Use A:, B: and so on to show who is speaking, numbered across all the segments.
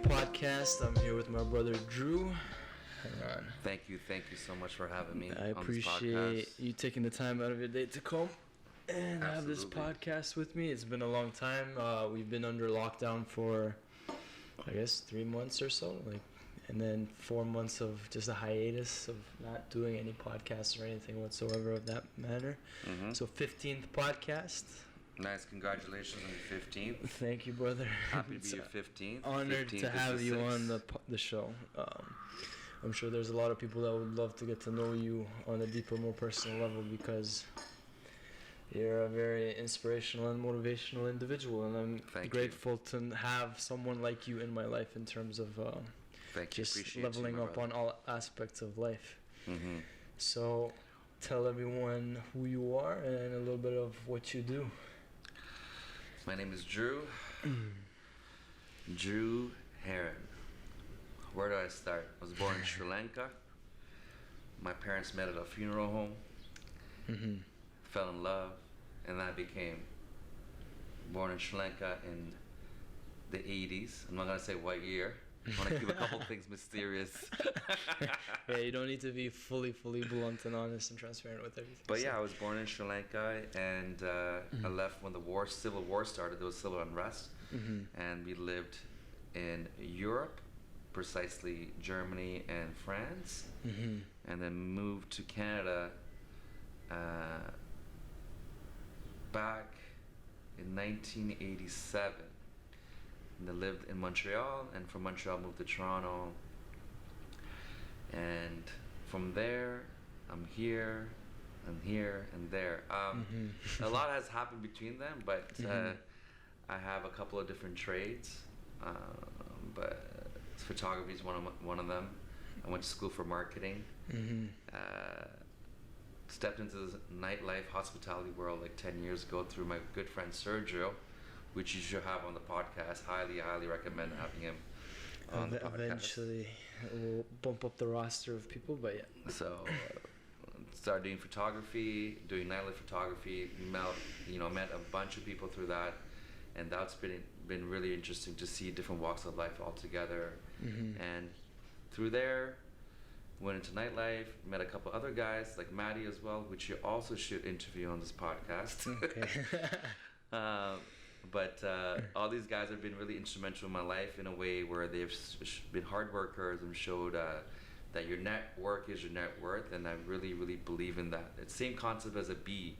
A: G2K podcast. I'm here with my brother Drew. Haran.
B: Thank you so much for having me.
A: I
B: on
A: appreciate
B: this podcast.
A: you taking the time out of your day to come and have this
B: Absolutely.
A: podcast with me. It's been a long time. We've been under lockdown for, I guess, 3 months or so, and then 4 months of just a hiatus of not doing any podcasts or anything whatsoever of that matter.
B: Mm-hmm.
A: So 15th podcast.
B: Nice, congratulations on your 15th.
A: Thank you, brother.
B: Happy to be your 15th.
A: Honored
B: 15th
A: to have
B: is
A: you
B: sixth.
A: on the show. I'm sure there's a lot of people that would love to get to know you on a deeper, more personal level because you're a very inspirational and motivational individual, and I'm
B: Thank
A: grateful to have someone like you in my life in terms of
B: Thank you.
A: just
B: Appreciate
A: leveling
B: you, my
A: up
B: brother.
A: on all aspects of life.
B: Mm-hmm.
A: So tell everyone who you are and a little bit of what you do.
B: My name is Drew. Drew Haran. Where do I start? I was born in Sri Lanka. My parents met at a funeral home.
A: Mm-hmm.
B: Fell in love, and I became born in Sri Lanka in the 80s. I'm not gonna say what year. I want to keep a couple things mysterious.
A: Yeah, you don't need to be fully blunt and honest and transparent with everything.
B: But
A: so.
B: yeah, I was born in Sri Lanka, and I left when the civil war started. There was civil unrest, and we lived in Europe, precisely Germany and France, and then moved to Canada back in 1987. And I lived in Montreal, and from Montreal moved to Toronto, and from there I'm here and here and there. A lot has happened between them, but I have a couple of different trades, but photography is one of them. I went to school for marketing. Stepped into the nightlife hospitality world like 10 years ago through my good friend Sergio, which you should have on the podcast. Highly recommend having him on the podcast.
A: Eventually, we'll bump up the roster of people, but yeah.
B: So, started doing photography, doing nightlife photography. Met a bunch of people through that, and that's been really interesting to see different walks of life all together. And through there, went into nightlife, met a couple other guys like Maddie as well, which you also should interview on this podcast.
A: Okay.
B: But all these guys have been really instrumental in my life in a way where they've been hard workers and showed that your network is your net worth, and I really believe in that. It's the same concept as a bee.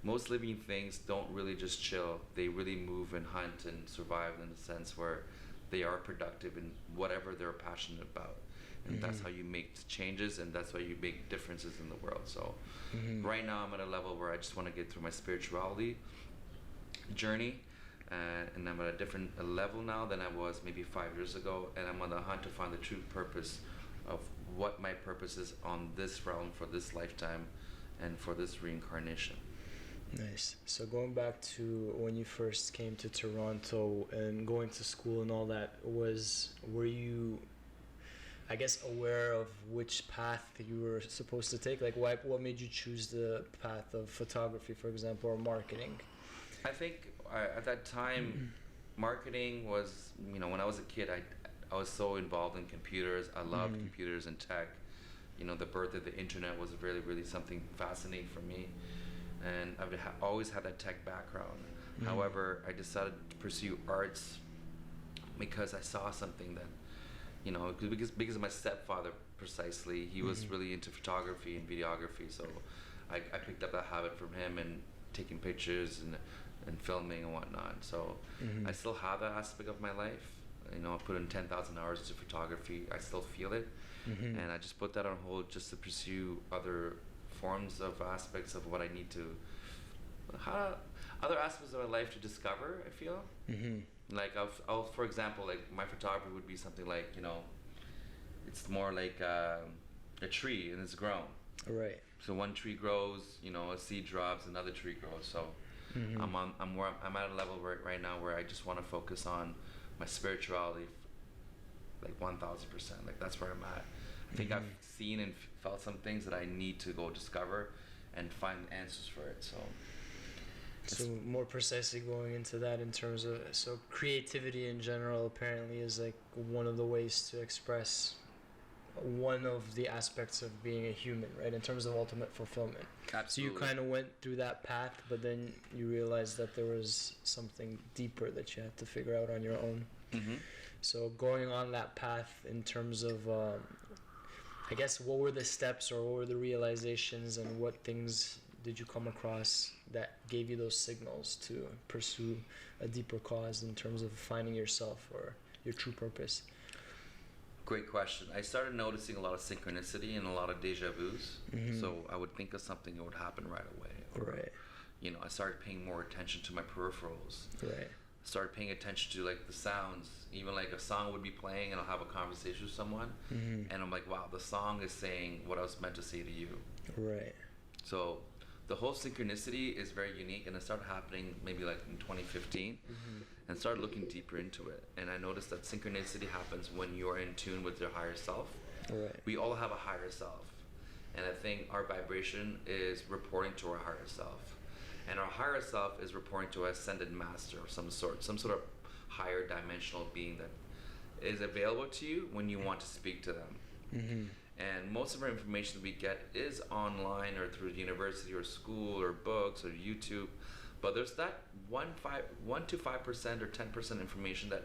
B: Most living things don't really just chill. They really move and hunt and survive in a sense where they are productive in whatever they're passionate about. And that's how you make changes, and that's why you make differences in the world. So right now I'm at a level where I just want to get through my spirituality journey, and I'm at a different level now than I was maybe 5 years ago, and I'm on the hunt to find the true purpose of what my purpose is on this realm for this lifetime and for this reincarnation.
A: Nice. So going back to when you first came to Toronto and going to school and all that, were you, I guess, aware of which path you were supposed to take? Like, what made you choose the path of photography, for example, or marketing?
B: I think at that time, marketing was, when I was a kid, I was so involved in computers. I loved computers and tech. The birth of the internet was really something fascinating for me. And I've always had that tech background. However, I decided to pursue arts because I saw something that, because of my stepfather precisely, he was really into photography and videography. So I picked up that habit from him, and taking pictures and filming and whatnot. So I still have that aspect of my life. I put in 10,000 hours into photography. I still feel it. And I just put that on hold just to pursue other forms of aspects of what I need to, other aspects of my life to discover, I feel. Like I'll, for example, like my photography would be something like, it's more like a tree and it's grown.
A: Right.
B: So one tree grows, a seed drops, another tree grows. So I'm at a level right now where I just want to focus on my spirituality, like 1,000%. Like that's where I'm at. I think I've seen and felt some things that I need to go discover and find answers for it. So
A: So more precisely going into that in terms of, so creativity in general apparently is like one of the ways to express one of the aspects of being a human, right? In terms of ultimate fulfillment.
B: Absolutely.
A: So you kind of went through that path, but then you realized that there was something deeper that you had to figure out on your own.
B: Mm-hmm.
A: So going on that path in terms of, I guess, what were the steps or what were the realizations and what things did you come across that gave you those signals to pursue a deeper cause in terms of finding yourself or your true purpose?
B: Great question. I started noticing a lot of synchronicity and a lot of deja vus.
A: Mm-hmm.
B: So I would think of something, it would happen right away. Or,
A: Right.
B: you know, I started paying more attention to my peripherals.
A: Right.
B: Started paying attention to like the sounds. Even like a song would be playing and I'll have a conversation with someone,
A: Mm-hmm.
B: and I'm like, wow, the song is saying what I was meant to say to you.
A: Right.
B: So the whole synchronicity is very unique, and it started happening maybe like in 2015,
A: Mm-hmm.
B: and started looking deeper into it. And I noticed that synchronicity happens when you're in tune with your higher self.
A: Right.
B: We all have a higher self, and I think our vibration is reporting to our higher self, and our higher self is reporting to an ascended master of some sort of higher dimensional being that is available to you when you want to speak to them.
A: Mm-hmm.
B: And most of our information that we get is online or through university or school or books or YouTube. But there's that 1 to 5% or 10% information that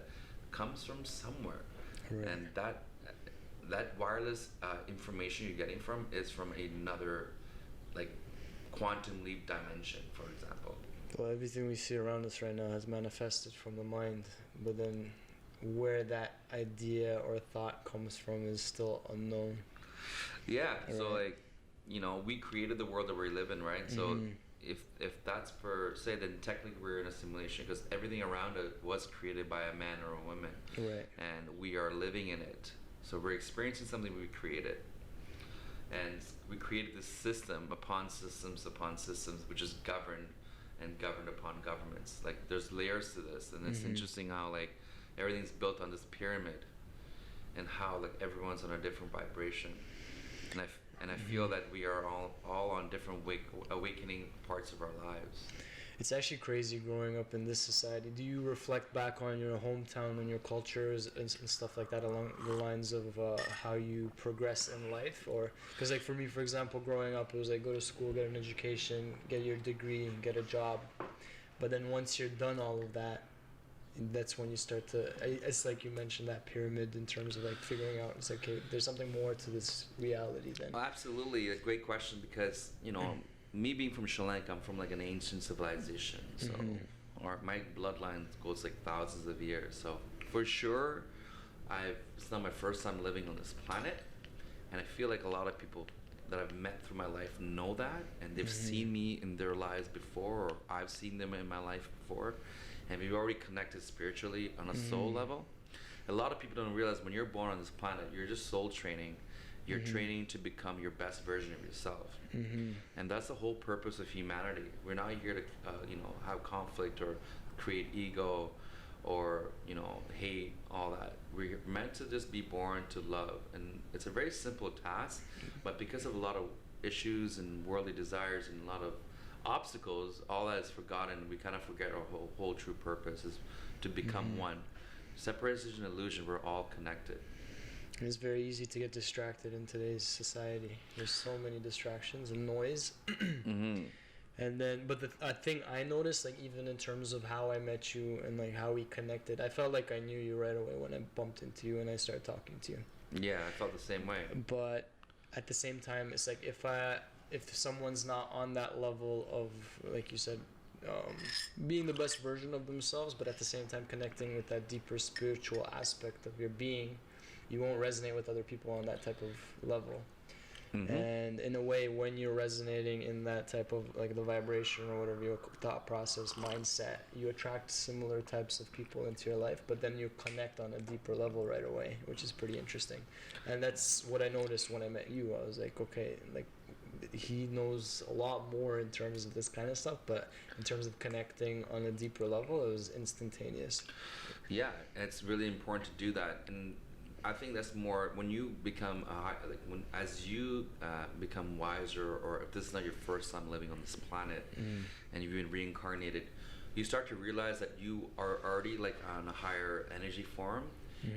B: comes from somewhere.
A: Right.
B: And that wireless information you're getting from is from another, like, quantum leap dimension, for example.
A: Well, everything we see around us right now has manifested from the mind, but then where that idea or thought comes from is still unknown.
B: Yeah, so
A: Right.
B: like, you know, we created the world that we live in, right? So
A: Mhm.
B: if that's per se, then technically we're in a simulation because everything around it was created by a man or a woman,
A: Right.
B: and we are living in it. So we're experiencing something we created, and we created this system upon systems, which is governed upon governments. Like there's layers to this, and it's
A: Mhm.
B: interesting how like everything's built on this pyramid, and how like everyone's on a different vibration, and I feel that we are all on different awakening parts of our lives.
A: It's actually crazy growing up in this society. Do you reflect back on your hometown and your cultures and stuff like that along the lines of how you progress in life? Or because like for me, for example, growing up, it was like go to school, get an education, get your degree, get a job. But then once you're done all of that, that's when you start to, it's like you mentioned that pyramid in terms of like figuring out, it's like, okay, there's something more to this reality then.
B: Oh, absolutely, a great question, because you know, me being from Sri Lanka, I'm from like an ancient civilization, so my bloodline goes like thousands of years. So for sure, it's not my first time living on this planet, and I feel like a lot of people that I've met through my life know that, and they've seen me in their lives before, or I've seen them in my life before, and we've already connected spiritually on a soul level. A lot of people don't realize when you're born on this planet, you're just soul training. You're training to become your best version of yourself. And that's the whole purpose of humanity. We're not here to, have conflict or create ego or, hate, all that. We're meant to just be born to love. And it's a very simple task, but because of a lot of issues and worldly desires and a lot of obstacles, all that is forgotten. We kind of forget our whole true purpose is to become one. Separation is an illusion. We're all connected.
A: It's very easy to get distracted in today's society. There's so many distractions and noise. And then, but the thing I noticed, like even in terms of how I met you and like how we connected, I felt like I knew you right away when I bumped into you and I started talking to you.
B: Yeah, I felt the same way.
A: But at the same time, it's like if someone's not on that level of, like you said, being the best version of themselves, but at the same time connecting with that deeper spiritual aspect of your being, you won't resonate with other people on that type of level. And in a way, when you're resonating in that type of like the vibration or whatever your thought process mindset, you attract similar types of people into your life, but then you connect on a deeper level right away, which is pretty interesting. And that's what I noticed when I met you. I was like, okay, like he knows a lot more in terms of this kind of stuff, but in terms of connecting on a deeper level, it was instantaneous.
B: Yeah, it's really important to do that. And I think that's more when you become like when as you become wiser, or if this is not your first time living on this planet, and you've been reincarnated, you start to realize that you are already like on a higher energy form,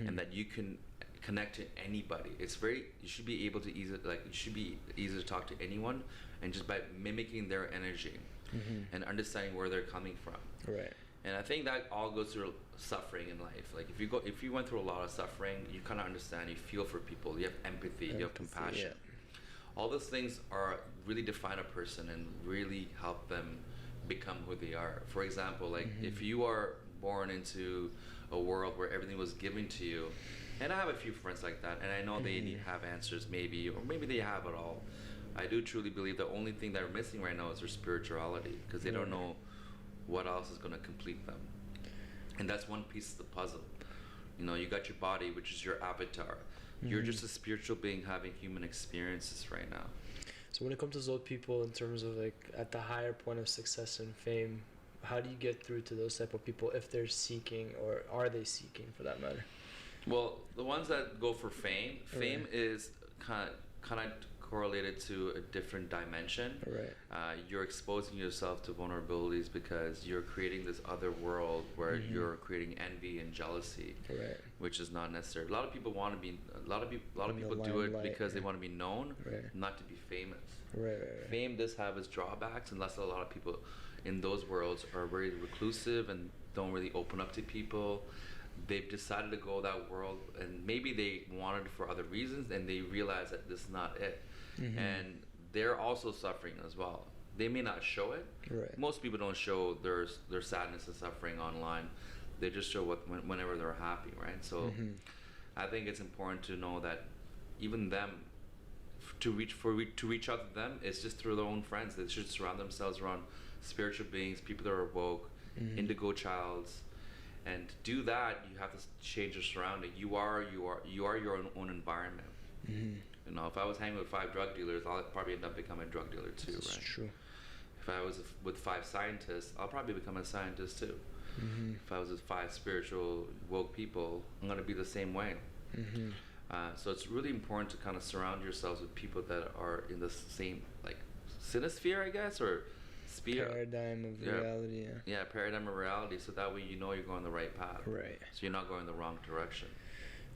B: and that you can connect to anybody. It's very, you should be able to easy to talk to anyone, and just by mimicking their energy and understanding where they're coming from.
A: Right.
B: And I think that all goes through suffering in life. Like if you went through a lot of suffering, you kind of understand. You feel for people. You have empathy. You have compassion. Yeah. All those things are really define a person and really help them become who they are. For example, like if you are born into a world where everything was given to you, and I have a few friends like that, and I know they have answers maybe, or maybe they have it all. I do truly believe the only thing they're missing right now is their spirituality, because they don't know what else is going to complete them. And that's one piece of the puzzle. You know, you got your body, which is your avatar. You're just a spiritual being having human experiences right now.
A: So when it comes to those people, in terms of like at the higher point of success and fame, how do you get through to those type of people if they're seeking, or are they seeking for that matter?
B: Well, the ones that go for fame is kind of correlated to a different dimension.
A: Right.
B: You're exposing yourself to vulnerabilities because you're creating this other world where you're creating envy and jealousy, which is not necessary. A lot of people want to be. A lot of people do it because they want to be known, not to be famous.
A: Right.
B: Fame does have its drawbacks, unless a lot of people in those worlds are very reclusive and don't really open up to people. They've decided to go that world, and maybe they wanted it for other reasons, and they realize that this is not it. And they're also suffering as well. They may not show it.
A: Right.
B: Most people don't show their sadness and suffering online. They just show whenever they're happy, right? So I think it's important to know that even them, to reach out to them, it's just through their own friends. They should surround themselves around spiritual beings, people that are woke, indigo childs. And to do that, you have to change your surrounding. You are your own environment. You know, if I was hanging with 5 drug dealers, I'll probably end up becoming a drug dealer too,
A: That's
B: right?
A: true.
B: If I was with 5 scientists, I'll probably become a scientist too. If I was with 5 spiritual woke people, I'm gonna be the same way. So it's really important to kind of surround yourselves with people that are in the same like synosphere, I guess, or sphere.
A: Paradigm of reality.
B: Yeah, paradigm of reality. So that way you know you're going the right path.
A: Right.
B: So you're not going the wrong direction.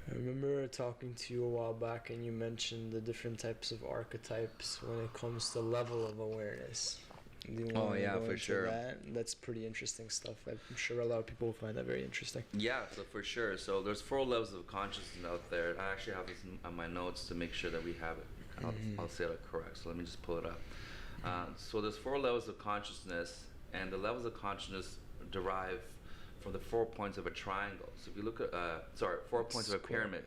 A: I remember talking to you a while back, and you mentioned the different types of archetypes when it comes to level of awareness. Do you want to go
B: for
A: into
B: sure.
A: That's pretty interesting stuff. I'm sure a lot of people will find that very interesting.
B: Yeah, so for sure. So there's 4 levels of consciousness out there. I actually have this on my notes to make sure that we have it. I'll say it correct. So let me just pull it up. So there's 4 levels of consciousness, and the levels of consciousness derive from the 4 points of a triangle. So if you look at, 4 points of a pyramid.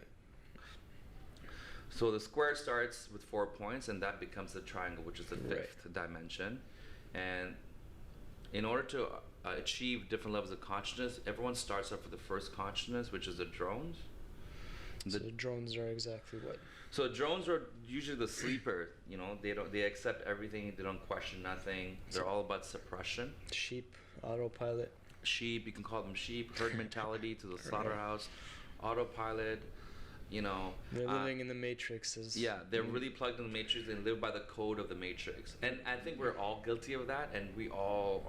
B: So the square starts with 4 points, and that becomes the triangle, which is the 5th dimension. And in order to achieve different levels of consciousness, everyone starts off with the first consciousness, which is the drones.
A: So the drones are exactly what?
B: So drones are usually the sleeper. You know, they accept everything. They don't question nothing. They're all about suppression.
A: Sheep, autopilot.
B: Sheep, you can call them sheep. Herd mentality to the slaughterhouse. Autopilot. You know,
A: they're living in the matrix.
B: They're really plugged in the matrix and live by the code of the matrix. And I think we're all guilty of that, and we all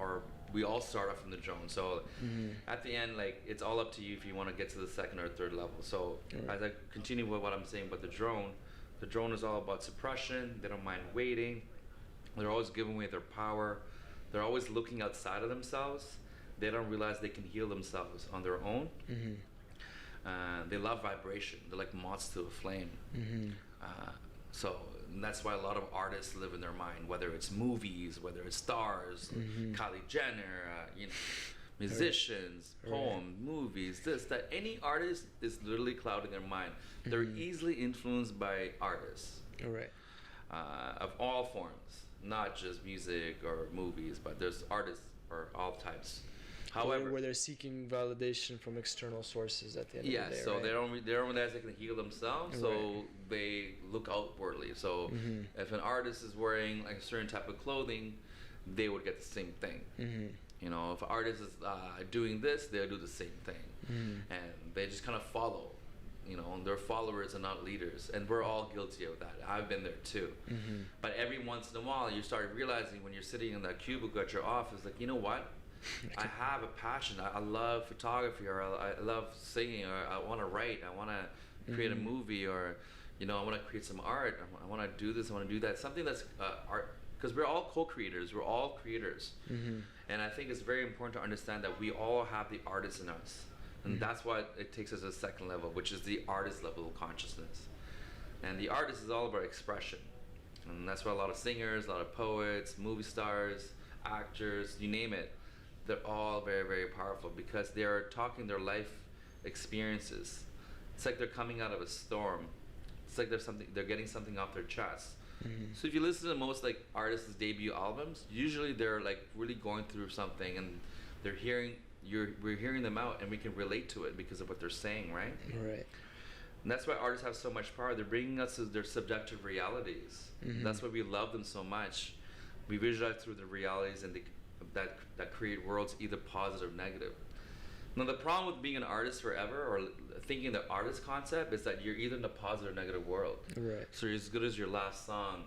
B: start off from the drone. So at the end, like, it's all up to you if you want to get to the 2nd or 3rd level. So as I continue with what I'm saying about the drone is all about suppression. They don't mind waiting. They're always giving away their power. They're always looking outside of themselves. They don't realize they can heal themselves on their own. They love vibration. They're like moths to a flame. So that's why a lot of artists live in their mind, whether it's movies, whether it's stars, Kylie Jenner, musicians, poems, movies, this, that. Any artist is literally clouding their mind. They're easily influenced by artists of all forms, not just music or movies, but there's artists for all types. However,
A: where they're seeking validation from external sources at the end of the day.
B: So they don't realize they can heal themselves, so they look outwardly. So if an artist is wearing like a certain type of clothing, they would get the same thing. You know, if an artist is doing this, they'll do the same thing, and they just kind of follow. their followers are not leaders, and we're all guilty of that. I've been there too. But every once in a while, you start realizing when you're sitting in that cubicle at your office, like, you know what? I have a passion. I love photography, or I love singing, or I want to write. I want to create a movie, or I want to create some art. I want to do this. I want to do that. Something that's art, because we're all co-creators. We're all creators, and I think it's very important to understand that we all have the artist in us, and that's why it takes us to the second level, which is the artist level of consciousness. And the artist is all about expression, and that's why a lot of singers, a lot of poets, movie stars, actors, you name it, they're all very, very powerful because they're talking their life experiences. It's like they're coming out of a storm. It's like they're getting something off their chest. So if you listen to most like artists' debut albums, usually they're like really going through something, and we're hearing them out, and we can relate to it because of what they're saying, right?
A: Right.
B: And that's why artists have so much power. They're bringing us to their subjective realities. That's why we love them so much. We visualize through the realities and that create worlds either positive or negative. Now the problem with being an artist forever, or thinking the artist concept, is that you're either in a positive or negative world.
A: Right.
B: So you're as good as your last song,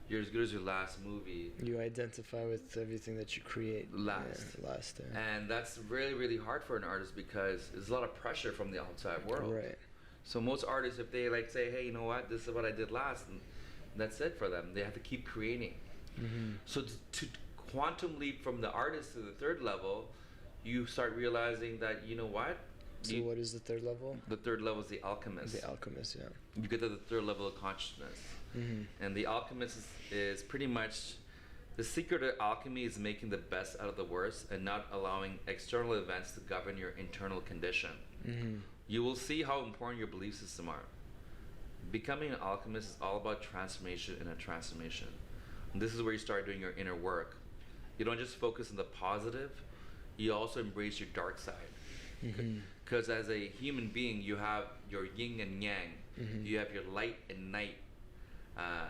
B: you're as good as your last movie.
A: You identify with everything that you create.
B: Last.
A: Yeah.
B: And that's really, really hard for an artist because there's a lot of pressure from the outside world.
A: Right.
B: So most artists, if they like say, hey, you know what, this is what I did last, and that's it for them. They have to keep creating. So to quantum leap from the artist to the third level, you start realizing that, you know what?
A: So what is the third level?
B: The third level is the alchemist.
A: The alchemist, yeah.
B: You get to the third level of consciousness. And the alchemist is pretty much, the secret of alchemy is making the best out of the worst and not allowing external events to govern your internal condition. You will see how important your belief system are. Becoming an alchemist is all about transformation in a transformation. And this is where you start doing your inner work. You don't just focus on the positive, you also embrace your dark side. Because as a human being, you have your yin and yang. You have your light and night.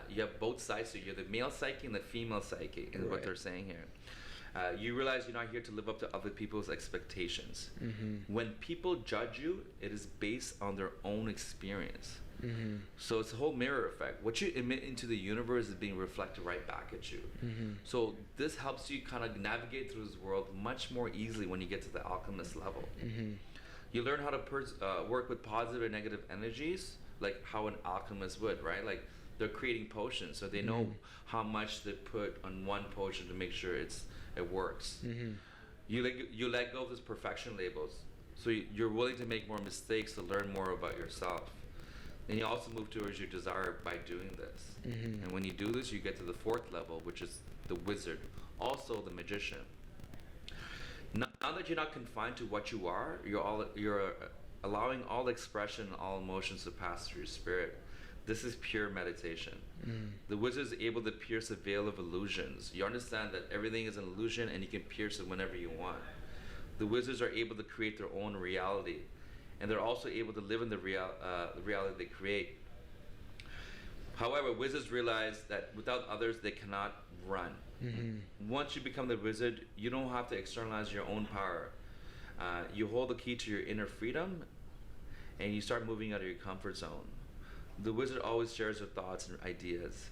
B: You have both sides. So you're the male psyche and the female psyche, is what they're saying here. You realize you're not here to live up to other people's expectations. When people judge you, it is based on their own experience. So it's a whole mirror effect. What you emit into the universe is being reflected right back at you. So this helps you kind of navigate through this world much more easily when you get to the alchemist level. You learn how to work with positive and negative energies, like how an alchemist would, right? Like they're creating potions, so they know how much they put on one potion to make sure it works. You let go of those perfection labels, so you're willing to make more mistakes to learn more about yourself. And you also move towards your desire by doing this. And when you do this, you get to the fourth level, which is the wizard, also the magician. Now that you're not confined to what you are, you're allowing all expression and all emotions to pass through your spirit. This is pure meditation. The wizard is able to pierce the veil of illusions. You understand that everything is an illusion and you can pierce it whenever you want. The wizards are able to create their own reality, and they're also able to live in the reality they create. However, wizards realize that without others, they cannot run. Once you become the wizard, you don't have to externalize your own power. You hold the key to your inner freedom, and you start moving out of your comfort zone. The wizard always shares their thoughts and ideas.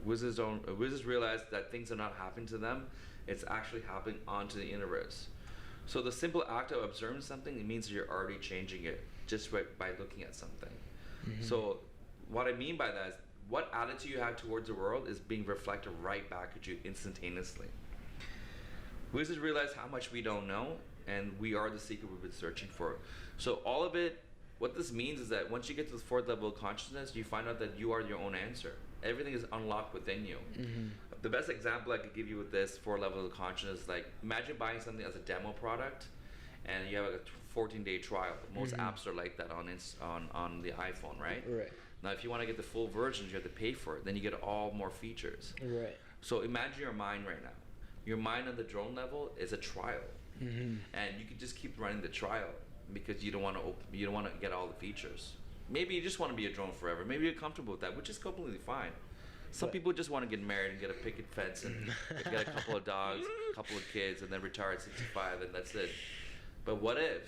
B: Wizards realize that things are not happening to them; it's actually happening onto the universe. So the simple act of observing something, it means you're already changing it just by looking at something. So what I mean by that is what attitude you have towards the world is being reflected right back at you instantaneously. Wizards realize how much we don't know, and we are the secret we've been searching for. So all of it, what this means is that once you get to the fourth level of consciousness, you find out that you are your own answer. Everything is unlocked within you. The best example I could give you with this 4 levels of consciousness is like, imagine buying something as a demo product and you have a 14-day trial. Most apps are like that on the iPhone, right? Now if you want to get the full version, you have to pay for it. Then you get all more features. So imagine your mind right now. Your mind on the drone level is a trial. And you can just keep running the trial because you don't want to get all the features. Maybe you just want to be a drone forever. Maybe you're comfortable with that, which is completely fine. Some people just want to get married and get a picket fence and get a couple of dogs, a couple of kids, and then retire at 65, and that's it. But what if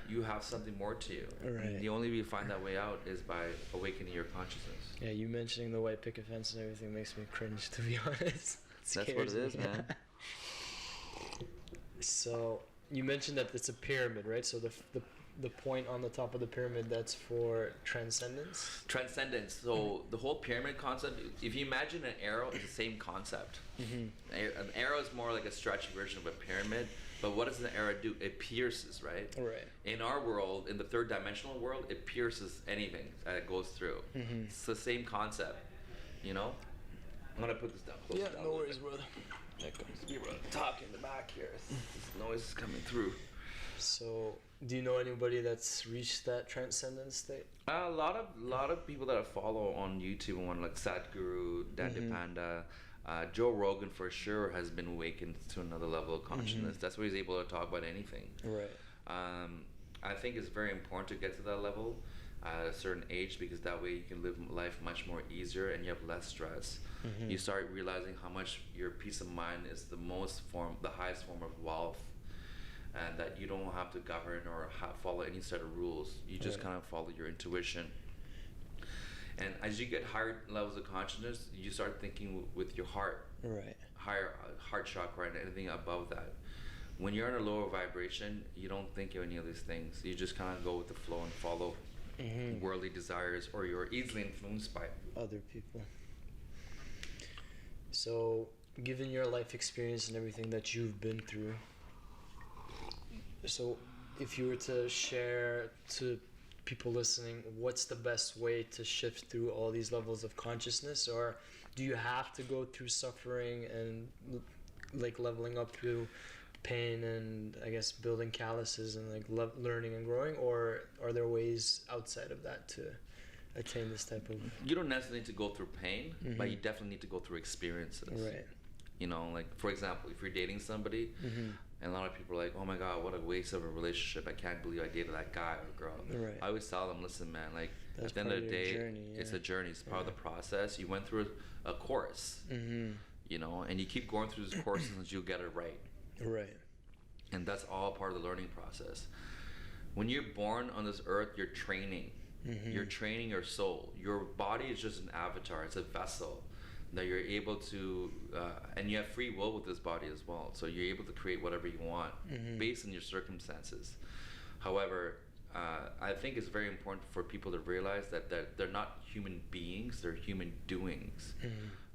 B: you have something more to you.
A: Right.
B: And the only way you find that way out is by awakening your consciousness.
A: Yeah, you mentioning the white picket fence and everything makes me cringe, to be honest.
B: That's what it is, man.
A: So you mentioned that it's a pyramid, right? So the point on the top of the pyramid, that's for transcendence.
B: Transcendence. So the whole pyramid concept, if you imagine an arrow, it's the same concept. An arrow is more like a stretchy version of a pyramid. But what does an arrow do? It pierces, right?
A: Right.
B: In our world, in the third dimensional world, it pierces anything that it goes through. It's the same concept, you know? I'm gonna put this down.
A: Yeah, no worries, brother.
B: We were talking in the back here. This noise is coming through.
A: So, do you know anybody that's reached that transcendence state?
B: A lot of people that I follow on YouTube, one like Sadhguru, Dandy Panda, Joe Rogan for sure has been awakened to another level of consciousness. That's why he's able to talk about anything.
A: Right.
B: I think it's very important to get to that level at a certain age, because that way you can live life much more easier and you have less stress. You start realizing how much your peace of mind is the highest form of wealth, and that you don't have to govern or follow any set of rules. You just kind of follow your intuition. And as you get higher levels of consciousness, you start thinking with your heart.
A: Right.
B: Higher heart chakra and anything above that. When you're in a lower vibration, you don't think of any of these things. You just kind of go with the flow and follow worldly desires, or you're easily influenced by
A: other people. So, given your life experience and everything that you've been through, so if you were to share to people listening, what's the best way to shift through all these levels of consciousness? Or do you have to go through suffering and like leveling up through pain and I guess building calluses and like learning and growing, or are there ways outside of that to attain this type of...
B: You don't necessarily need to go through pain, but you definitely need to go through experiences.
A: Right.
B: You know, like for example, if you're dating somebody, and a lot of people are like, oh my God, what a waste of a relationship. I can't believe I dated that guy or girl.
A: Right.
B: I always tell them, listen, man, like
A: that's
B: at the end of the day,
A: journey,
B: it's a journey. It's part of the process. You went through a course, you know, and you keep going through this course until you get it right.
A: Right.
B: And that's all part of the learning process. When you're born on this earth, you're training. You're training your soul. Your body is just an avatar. It's a vessel that you're able to, and you have free will with this body as well. So you're able to create whatever you want based on your circumstances. However, I think it's very important for people to realize that they're not human beings, they're human doings,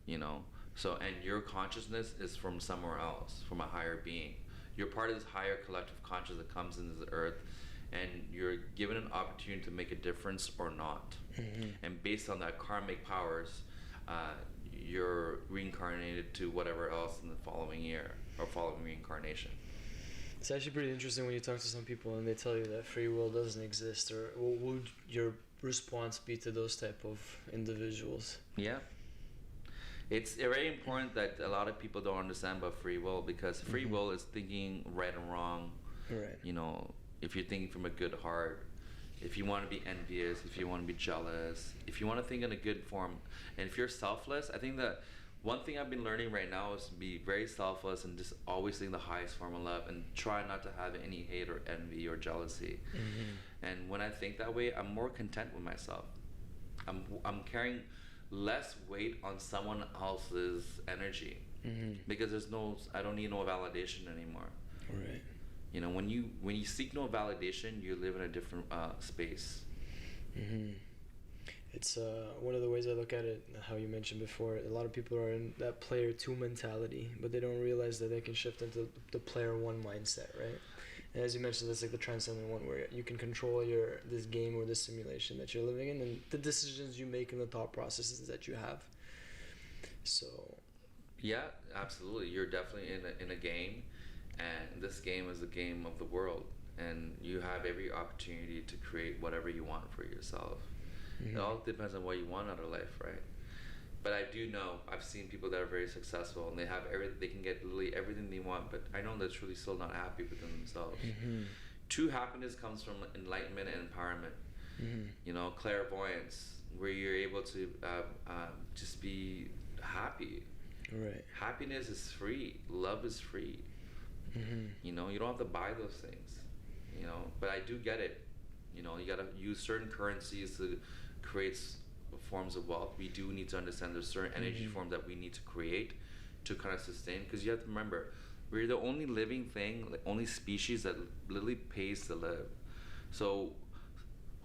B: you know? So, and your consciousness is from somewhere else, from a higher being. You're part of this higher collective consciousness that comes into the earth, and you're given an opportunity to make a difference or not. And based on that karmic powers, you're reincarnated to whatever else in the following year or following reincarnation.
A: It's actually pretty interesting when you talk to some people and they tell you that free will doesn't exist, or what would your response be to those type of individuals?
B: Yeah. It's very important that a lot of people don't understand about free will, because free will is thinking right and wrong.
A: Right.
B: You know, if you're thinking from a good heart, if you want to be envious, if you want to be jealous, if you want to think in a good form, and if you're selfless, I think that one thing I've been learning right now is to be very selfless and just always think the highest form of love and try not to have any hate or envy or jealousy. And when I think that way, I'm more content with myself. I'm carrying less weight on someone else's energy because I don't need no validation anymore.
A: Right.
B: You know, when you seek no validation, you live in a different space.
A: It's one of the ways I look at it, how you mentioned before, a lot of people are in that player 2 mentality, but they don't realize that they can shift into the player 1 mindset, right? And as you mentioned, that's like the transcendent one, where you can control this game or this simulation that you're living in, and the decisions you make and the thought processes that you have. So
B: yeah, absolutely, you're definitely in a game, and this game is a game of the world, and you have every opportunity to create whatever you want for yourself. It all depends on what you want out of life, right? But I do know, I've seen people that are very successful and they can get literally everything they want, but I know they're truly still not happy within themselves. True happiness comes from enlightenment and empowerment. You know, clairvoyance, where you're able to just be happy.
A: right.
B: Happiness is free. Love is free. You know, you don't have to buy those things. you know. But I do get it. You know, you gotta use certain currencies to create forms of wealth. We do need to understand there's certain energy form that we need to create to kind of sustain. Because you have to remember, we're the only living thing, like only species that literally pays to live. So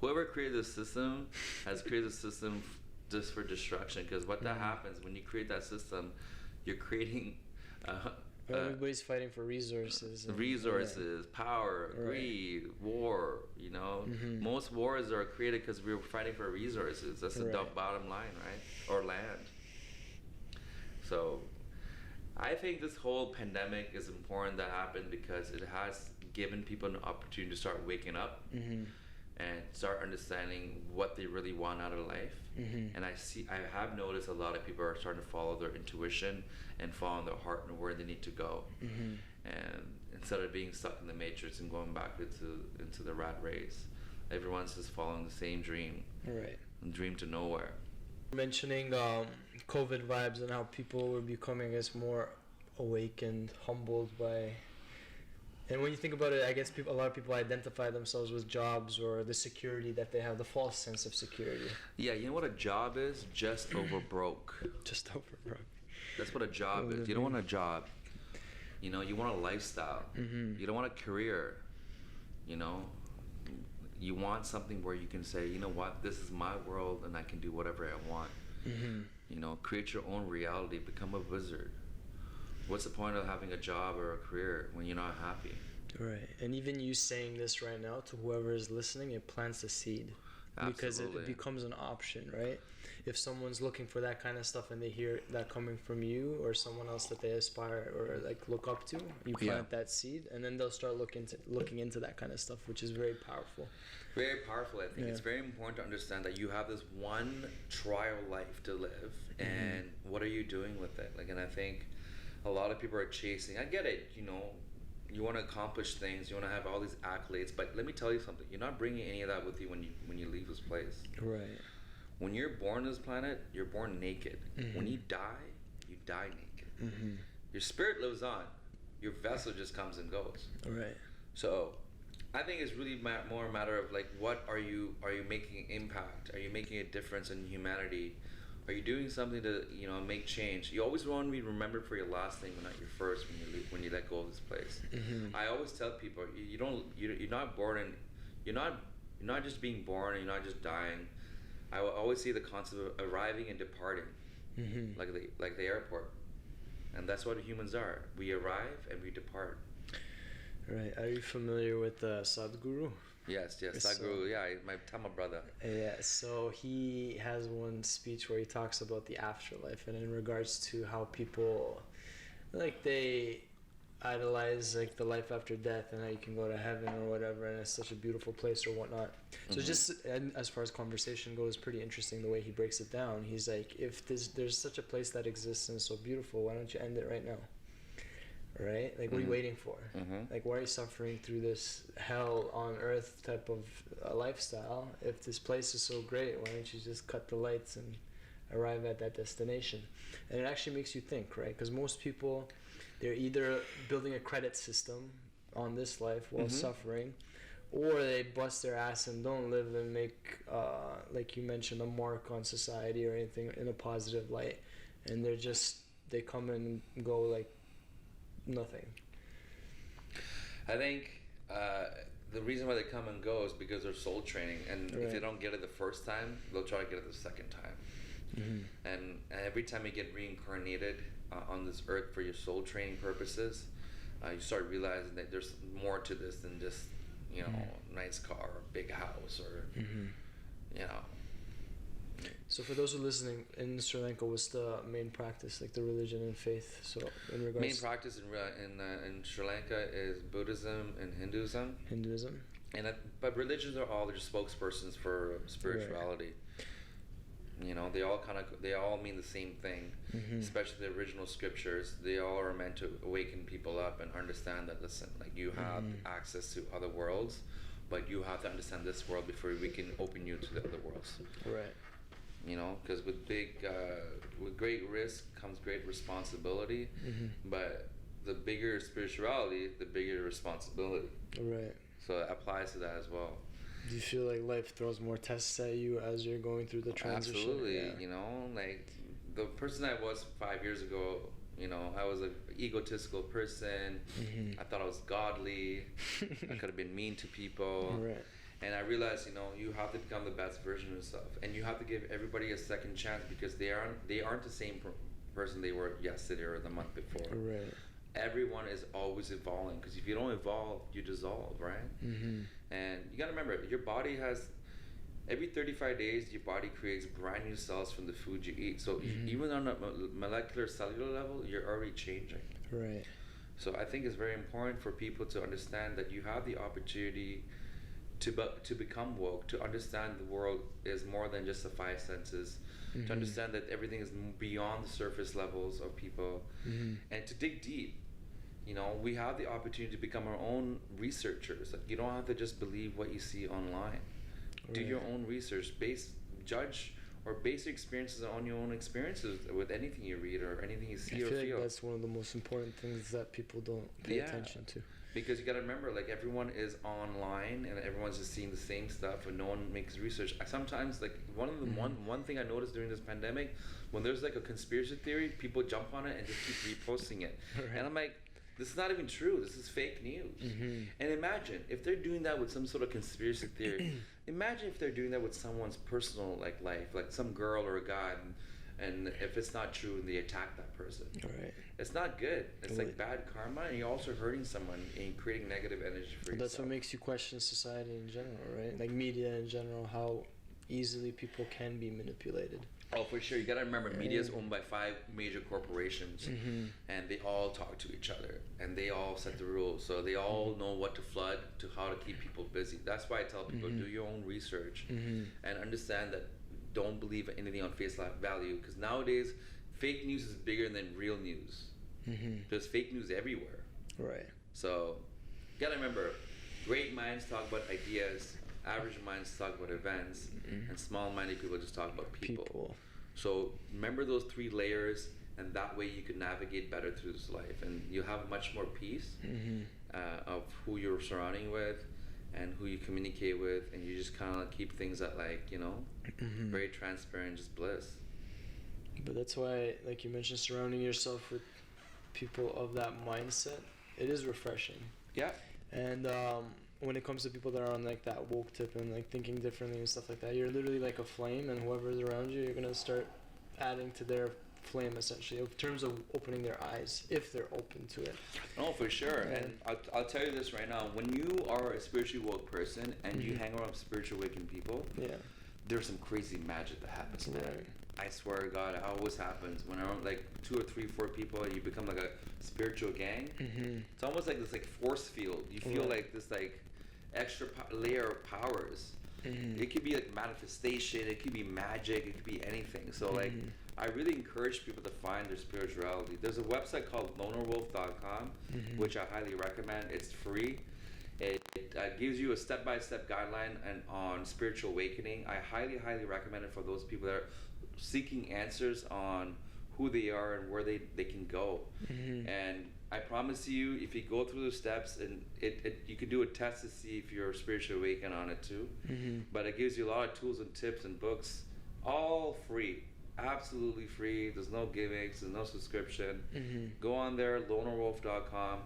B: whoever created this system has created a system just for destruction. Because what that happens when you create that system, you're creating
A: everybody's fighting for resources.
B: Power, greed, war. You know, most wars are created because we were fighting for resources. That's the bottom line, right? Or land. So, I think this whole pandemic is important that happened because it has given people an opportunity to start waking up and start understanding what they really want out of life. And I have noticed a lot of people are starting to follow their intuition and follow their heart and where they need to go. And instead of being stuck in the matrix and going back into the rat race, everyone's just following the same dream.
A: Right.
B: And dream to nowhere.
A: Mentioning COVID vibes and how people were becoming, I guess, more awake and humbled by. And when you think about it, I guess a lot of people identify themselves with jobs or the security that they have, the false sense of security.
B: Yeah, you know what a job is? Just over broke.
A: Just over broke.
B: That's what a job is. You don't want a job. You know, you want a lifestyle. You don't want a career. You know, you want something where you can say, you know what, this is my world and I can do whatever I want. You know, create your own reality, become a wizard. What's the point of having a job or a career when you're not happy?
A: Right. And even you saying this right now to whoever is listening, it plants a seed.
B: Absolutely.
A: Because it becomes an option, right? If someone's looking for that kind of stuff and they hear that coming from you or someone else that they aspire or like look up to, you plant that seed, and then they'll start looking into that kind of stuff, which is very powerful.
B: Very powerful. I think it's very important to understand that you have this one trial life to live, and what are you doing with it? Like, and I think a lot of people are chasing. I get it. You know, you want to accomplish things. You want to have all these accolades. But let me tell you something. You're not bringing any of that with you when you leave this place.
A: Right.
B: When you're born on this planet, you're born naked. When you die naked. Your spirit lives on. Your vessel just comes and goes.
A: Right.
B: So, I think it's really more a matter of like, what are you making an impact? Are you making a difference in humanity? Are you doing something to, you know, make change? You always want to be remembered for your last thing, but not your first when you let go of this place. I always tell people, you're not born and you're not just being born and you're not just dying. I will always see the concept of arriving and departing, like the airport, and that's what humans are. We arrive and we depart.
A: Right. Are you familiar with Sadhguru?
B: Yes, Sadhguru. Yeah, my Tamil brother.
A: Yeah, so he has one speech where he talks about the afterlife, and in regards to how people, like, they idolize like the life after death and how you can go to heaven or whatever, and it's such a beautiful place or whatnot. So just, and as far as conversation goes, pretty interesting the way he breaks it down. He's like, if there's such a place that exists and is so beautiful, why don't you end it right now? Right? Like, what are you waiting for? Like, why are you suffering through this hell on earth type of lifestyle? If this place is so great, why don't you just cut the lights and arrive at that destination? And it actually makes you think, right? Because most people, they're either building a credit system on this life while suffering, or they bust their ass and don't live and make, like you mentioned, a mark on society or anything in a positive light. And they come and go like nothing.
B: I think the reason why they come and go is because they're soul training, and if they don't get it the first time, they'll try to get it the second time. And every time you get reincarnated on this earth for your soul training purposes, you start realizing that there's more to this than just, you know, nice car or big house or you know.
A: So for those who are listening, in Sri Lanka, what's the main practice, like the religion and faith? So in regards,
B: main practice in Sri Lanka is Buddhism and Hinduism. But religions are all just spokespersons for spirituality. You know, they all mean the same thing. Especially the original scriptures, they all are meant to awaken people up and understand that, listen, like, you have access to other worlds, but you have to understand this world before we can open you to the other worlds.
A: Right.
B: You know, because with great risk comes great responsibility, but the bigger spirituality, the bigger responsibility.
A: Right.
B: So it applies to that as well.
A: Do you feel like life throws more tests at you as you're going through the transition?
B: Absolutely.
A: Yeah.
B: You know, like the person I was 5 years ago, you know, I was an egotistical person.
A: Mm-hmm.
B: I thought I was godly. I could have been mean to people.
A: Right.
B: And I realized, you know, you have to become the best version of yourself, and you have to give everybody a second chance because they aren't the same person they were yesterday or the month before.
A: Right.
B: Everyone is always evolving, because if you don't evolve, you dissolve, right?
A: Mm-hmm.
B: And you gotta remember, your body has every 35 days, your body creates brand new cells from the food you eat. So
A: Mm-hmm.
B: even on a molecular cellular level, you're already changing.
A: Right.
B: So I think it's very important for people to understand that you have the opportunity to become woke, to understand the world is more than just the five senses,
A: Mm-hmm.
B: to understand that everything is beyond the surface levels of people,
A: Mm-hmm.
B: and to dig deep. You know, we have the opportunity to become our own researchers. Like, you don't have to just believe what you see online. Do
A: Right.
B: your own research, judge or base your experiences on your own experiences with anything you read or anything you see or
A: I feel
B: feel.
A: like that's one of the most important things that people don't pay attention to.
B: Because you gotta remember, like, everyone is online and everyone's just seeing the same stuff and no one makes research. I sometimes, like, one thing I noticed during this pandemic, when there's like a conspiracy theory, people jump on it and just keep reposting it.
A: Right.
B: And I'm like, this is not even true. This is fake news.
A: Mm-hmm.
B: And imagine if they're doing that with some sort of conspiracy theory. Imagine if they're doing that with someone's personal life, like some girl or a guy, and if it's not true and they attack that person.
A: Right.
B: It's not good. It's
A: Totally.
B: like bad karma, and you're also hurting someone and creating negative energy for yourself.
A: That's what makes you question society in general, right? Like media in general, how easily people can be manipulated.
B: Oh, for sure. You gotta remember, media is
A: Yeah.
B: owned by 5 major corporations,
A: Mm-hmm.
B: and they all talk to each other, and they all set the rules. So they all know what to flood, to how to keep people busy. That's why I tell people,
A: Mm-hmm.
B: do your own research,
A: Mm-hmm.
B: and understand that don't believe anything on face value, because nowadays fake news is bigger than real news.
A: Mm-hmm.
B: There's fake news everywhere.
A: Right.
B: So you gotta remember, great minds talk about ideas, average minds talk about events,
A: Mm-hmm.
B: and small-minded people just talk about people.
A: People.
B: So remember those 3 layers, and that way you can navigate better through this life, and you'll have much more peace
A: Mm-hmm.
B: of who you're surrounding with and who you communicate with, and you just kind of keep things at, like, you know,
A: Mm-hmm.
B: very transparent, just bliss.
A: But that's why, like you mentioned, surrounding yourself with people of that mindset, it is refreshing.
B: Yeah.
A: And when it comes to people that are on like that woke tip and like thinking differently and stuff like that, you're literally like a flame, and whoever's around you, you're gonna start adding to their flame essentially, in terms of opening their eyes if they're open to it.
B: Oh, for sure.
A: Yeah.
B: And I'll tell you this right now. When you are a spiritually woke person and you
A: Mhm.
B: hang around spiritual awakened people,
A: Yeah.
B: there's some crazy magic that happens, man.
A: Right.
B: I swear to God, it always happens. When around like 2 or 3, 4 people, and you become like a spiritual gang.
A: Mm-hmm.
B: It's almost like this like force field. You feel
A: Right.
B: like this like extra layer of powers.
A: Mm-hmm.
B: It could be like manifestation. It could be magic. It could be anything. So like,
A: Mhm.
B: I really encourage people to find their spirituality. There's a website called lonerwolf.com,
A: Mhm.
B: which I highly recommend. It's free. It gives you a step-by-step guideline on spiritual awakening. I highly, highly recommend it for those people that are seeking answers on who they are and where they can go.
A: Mhm.
B: And I promise you, if you go through the steps, and you can do a test to see if you're spiritually awakened on it too.
A: Mhm.
B: But it gives you a lot of tools and tips and books, all free, absolutely free. There's no gimmicks, there's no subscription.
A: Mhm.
B: Go on there, lonerwolf.com,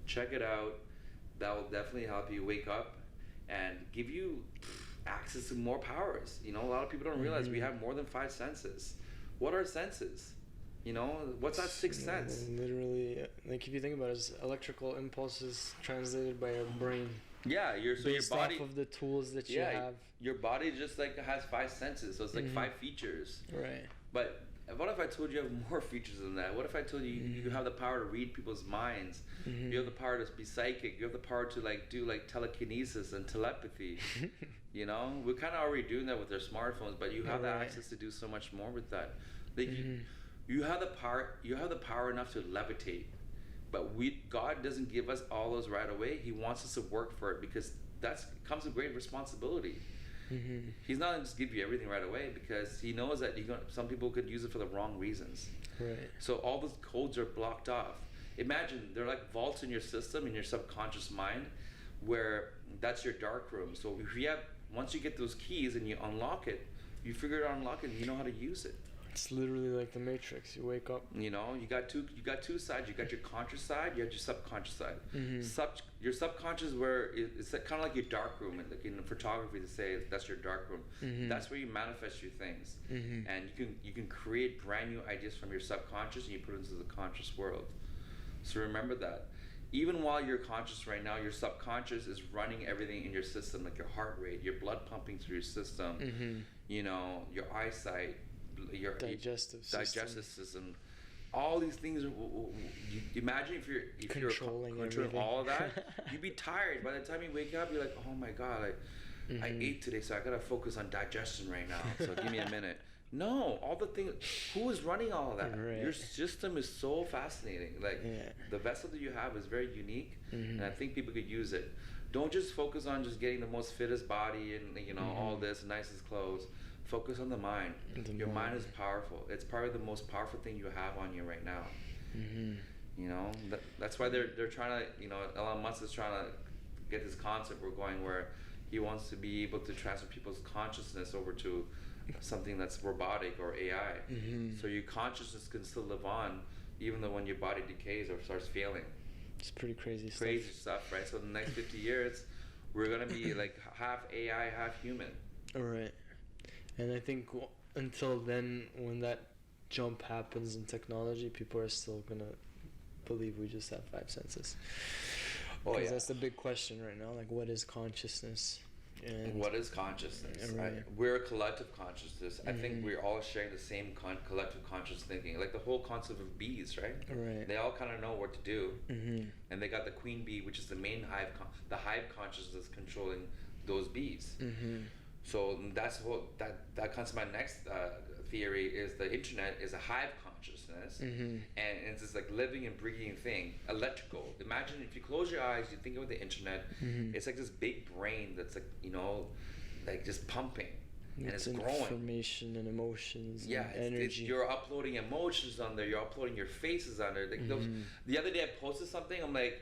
B: check it out. That will definitely help you wake up and give you access to more powers. You know, a lot of people don't realize we
A: Mhm.
B: have more than 5 senses. What are senses? You know, what's that 6th sense?
A: Literally, like if you think about it, it's electrical impulses translated by your brain,
B: Yeah, your
A: based
B: body.
A: off of the tools that you
B: Yeah,
A: have.
B: your body just like has 5 senses, so it's like
A: Mhm.
B: 5 features.
A: Right.
B: But what if I told you have more features than that? What if I told you you
A: Mhm.
B: have the power to read people's minds?
A: Mhm.
B: You have the power to be psychic. You have the power to like do like telekinesis and telepathy. You know, we're kind of already doing that with our smartphones, but you have the
A: Right.
B: access to do so much more with that. Like
A: Mhm.
B: you have the power. You have the power enough to levitate, but God doesn't give us all those right away. He wants us to work for it, because that's comes with great responsibility.
A: Mhm.
B: He's not gonna just give you everything right away, because he knows that some people could use it for the wrong reasons.
A: Right.
B: So all those codes are blocked off. Imagine they're like vaults in your system, in your subconscious mind. where that's your dark room. So if you have, once you get those keys and you unlock it, you figure out unlock it and you know how to use it.
A: It's literally like the Matrix. You wake up.
B: You know, you got two sides. You got your conscious side, you have your subconscious side.
A: Mm-hmm.
B: Your subconscious, where it's like, kind of like your dark room, like in photography, they say that's your dark room.
A: Mm-hmm.
B: That's where you manifest your things,
A: Mm-hmm.
B: and you can create brand new ideas from your subconscious and you put it into the conscious world. So remember that. Even while you're conscious right now, your subconscious is running everything in your system, like your heart rate, your blood pumping through your system,
A: Mm-hmm.
B: you know, your eyesight, your
A: digestive
B: system. All these things. You imagine if you're
A: controlling
B: all of that, you'd be tired. By the time you wake up, you're like, oh my god, I ate today, so I gotta focus on digestion right now. So give me a minute. No, all the things. Who is running all of that?
A: Right.
B: Your system is so fascinating. Like the vessel that you have is very unique, and I think people could use it. Don't just focus on just getting the most fittest body and all this nicest clothes. Focus on the mind. Your mind is powerful. It's probably the most powerful thing you have on you right now.
A: Mm-hmm.
B: You know, that's why they're trying to, Elon Musk is trying to get this concept we're going where he wants to be able to transfer people's consciousness over to something that's robotic or AI.
A: Mm-hmm.
B: So your consciousness can still live on even though when your body decays or starts failing.
A: It's pretty crazy
B: stuff, right? So in the next 50 years, we're going to be like half AI, half human.
A: All right. And I think until then, when that jump happens in technology, people are still going to believe we just have 5 senses. Because that's the big question right now. Like, what is consciousness? And
B: what is consciousness?
A: Right.
B: We're a collective consciousness.
A: Mm-hmm.
B: I think we're all sharing the same collective conscious thinking. Like the whole concept of bees, right?
A: Right.
B: They all kind of know what to do.
A: Mm-hmm.
B: And they got the queen bee, which is the main hive, the hive consciousness controlling those bees.
A: Mm-hmm.
B: So that's what that comes to my next theory is the internet is a hive consciousness, and it's this like living and breathing thing, electrical. Imagine if you close your eyes, you think about the internet. It's like this big brain that's like like just pumping, and it's growing.
A: Information and emotions.
B: Yeah,
A: and energy.
B: You're uploading emotions on there. You're uploading your faces on there. Like the other day, I posted something. I'm like,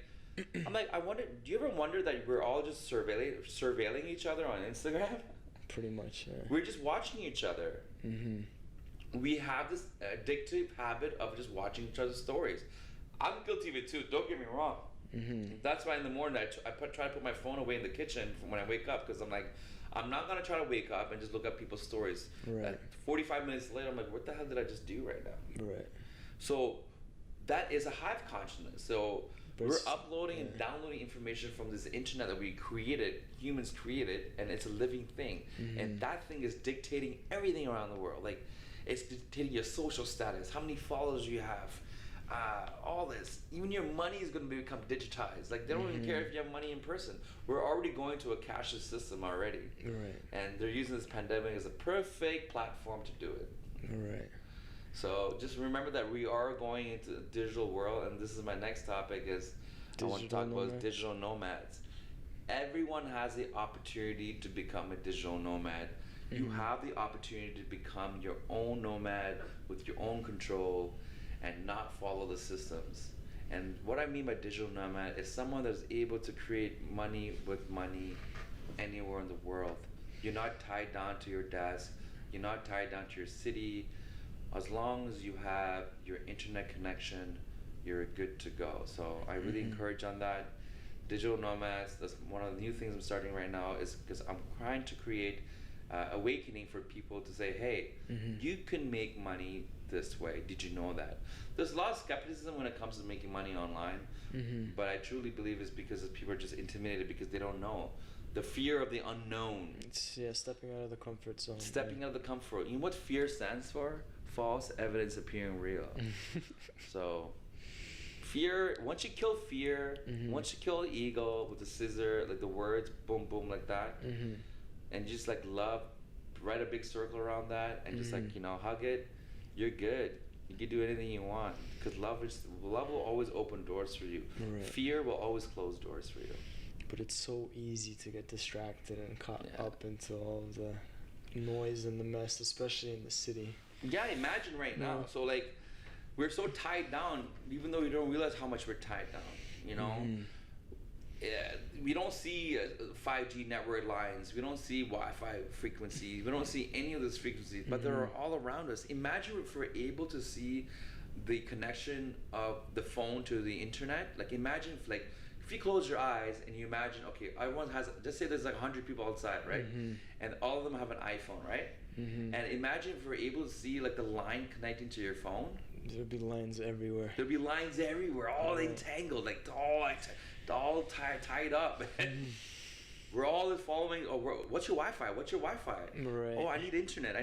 B: I wonder. Do you ever wonder that we're all just surveilling each other on Instagram?
A: Pretty much, yeah.
B: We're just watching each other. We have this addictive habit of just watching each other's stories. I'm guilty of it too, don't get me wrong. That's why in the morning I try to put my phone away in the kitchen when I wake up, because I'm like, I'm not going to try to wake up and just look at people's stories.
A: Right.
B: 45 minutes later, I'm like, what the hell did I just do right now?
A: Right.
B: So that is a hive consciousness. So we're uploading and downloading information from this internet that we created, humans created, and it's a living thing. And that thing is dictating everything around the world. Like, it's dictating your social status, how many followers you have, all this. Even your money is going to become digitized. Like, they don't even care if you have money in person. We're already going to a cashless system already.
A: Right.
B: And they're using this pandemic as a perfect platform to do it.
A: Right.
B: So just remember that we are going into the digital world, and this is my next topic is I want to talk about digital nomads. Everyone has the opportunity to become a digital nomad. You have the opportunity to become your own nomad with your own control and not follow the systems. And what I mean by digital nomad is someone that's able to create money with money anywhere in the world. You're not tied down to your desk. You're not tied down to your city. As long as you have your internet connection, you're good to go. So I really encourage on that. Digital nomads, that's one of the new things I'm starting right now, is because I'm trying to create awakening for people to say, hey, you can make money this way. Did you know that? There's a lot of skepticism when it comes to making money online, but I truly believe it's because people are just intimidated because they don't know. The fear of the unknown.
A: It's stepping out of the comfort zone.
B: Stepping out of the comfort. You know what fear stands for? False evidence appearing real. So fear, once you kill fear, once you kill ego with the scissor, like the words, boom, boom, like that, and just like love, write a big circle around that, and just like, hug it, you're good. You can do anything you want, because love will always open doors for you. Right. Fear will always close doors for you.
A: But it's so easy to get distracted and caught up into all the noise and the mess, especially in the city.
B: Yeah, imagine right now. So like, we're so tied down, even though we don't realize how much we're tied down. we don't see 5G network lines. We don't see Wi-Fi frequencies. We don't see any of those frequencies, but they're all around us. Imagine if we're able to see the connection of the phone to the internet. Like imagine if you close your eyes and you imagine, okay, everyone has, just say there's like 100 people outside, right? And all of them have an iPhone, right? And imagine if we're able to see like the line connecting to your phone.
A: There'd be lines everywhere.
B: There'd be lines everywhere, all entangled, all tied up. We're all following. Oh, what's your Wi-Fi? What's your Wi-Fi?
A: Right.
B: Oh, I need internet.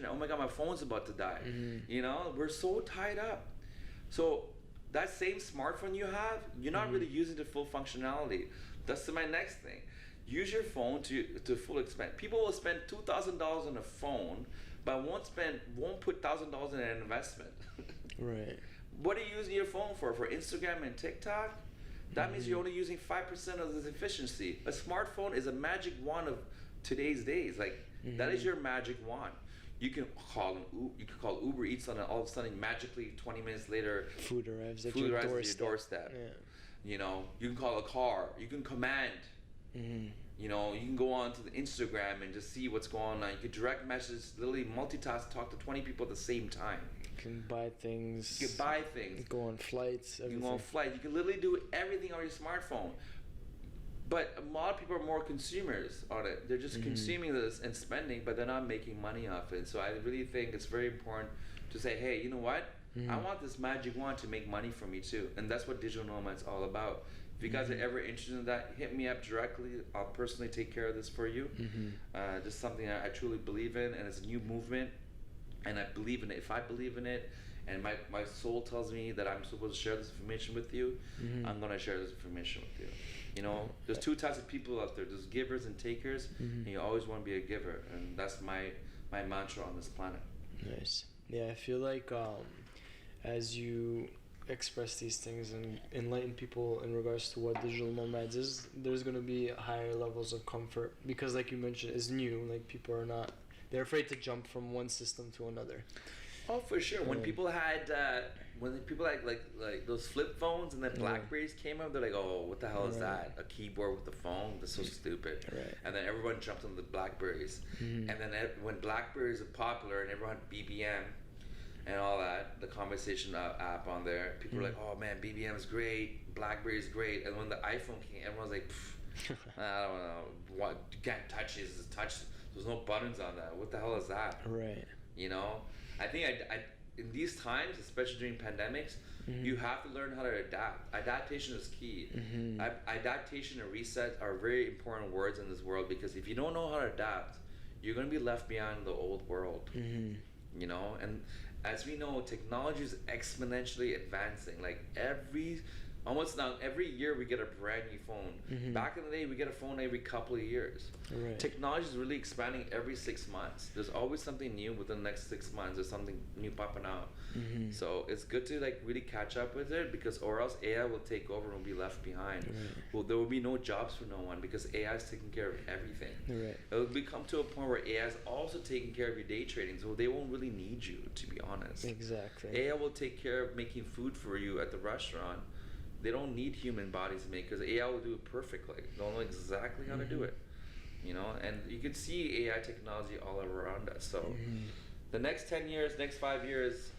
B: Oh my God, my phone's about to die. You know, we're so tied up. So that same smartphone you have, you're not really using the full functionality. That's my next thing. Use your phone to full extent. People will spend $2,000 on a phone, but won't put $1,000 in an investment.
A: Right.
B: What are you using your phone for? For Instagram and TikTok? That means you're only using 5% of this efficiency. A smartphone is a magic wand of today's days. Like that is your magic wand. You can call Uber Eats on it, all of a sudden magically 20 minutes later
A: food arrives at your doorstep. Yeah.
B: You know, you can call a car, you can command. You know, you can go on to the Instagram and just see what's going on. You can direct message, literally multitask, talk to 20 people at the same time.
A: You can buy things.
B: You can buy things.
A: Go on flights. Everything.
B: You can go on flights. You can literally do everything on your smartphone. But a lot of people are more consumers on it. They're just consuming this and spending, but they're not making money off it. So I really think it's very important to say, hey, you know what? I want this magic wand to make money for me too. And that's what digital nomad's all about. If you guys are ever interested in that, hit me up directly. I'll personally take care of this for you. This is something I truly believe in, and it's a new movement, and I believe in it. If I believe in it, and my soul tells me that I'm supposed to share this information with you, I'm going to share this information with you. You know, there's two types of people out there. There's givers and takers, and you always want to be a giver, and that's my mantra on this planet.
A: Nice. Yeah, I feel like as you express these things and enlighten people in regards to what digital nomads is, there's going to be higher levels of comfort because, like you mentioned, it's new. Like people are not, they're afraid to jump from one system to another.
B: Oh, for sure. When people had like those flip phones and then Blackberries came out, they're like, oh, what the hell is that? A keyboard with a phone? That's so stupid. And then everyone jumped on the Blackberries. And then when Blackberries are popular and everyone had BBM and all that, the conversation app on there, people were like, oh man, BBM is great, BlackBerry is great. And when the iPhone came, everyone's like, I don't know, what, you can't touch it, there's no buttons on that. What the hell is that?
A: Right.
B: You know, I think I in these times, especially during pandemics, you have to learn how to adapt. Adaptation is key. Adaptation and reset are very important words in this world, because if you don't know how to adapt, you're going to be left behind in the old world. You know, and as we know, technology is exponentially advancing. Like almost now every year we get a brand new phone. Back in the day, we get a phone every couple of years. Technology is really expanding every 6 months. There's always something new within the next 6 months. There's something new popping out. So it's good to like really catch up with it, because or else AI will take over and we'll be left behind. Well, there will be no jobs for no one, because AI is taking care of everything. It will become to a point where AI is also taking care of your day trading, so they won't really need you, to be honest.
A: Exactly.
B: AI will take care of making food for you at the restaurant. They don't need human bodies to make, because AI will do it perfectly. They'll know exactly how to do it. You know, and you can see AI technology all around us. So the next 10 years, next 5 years,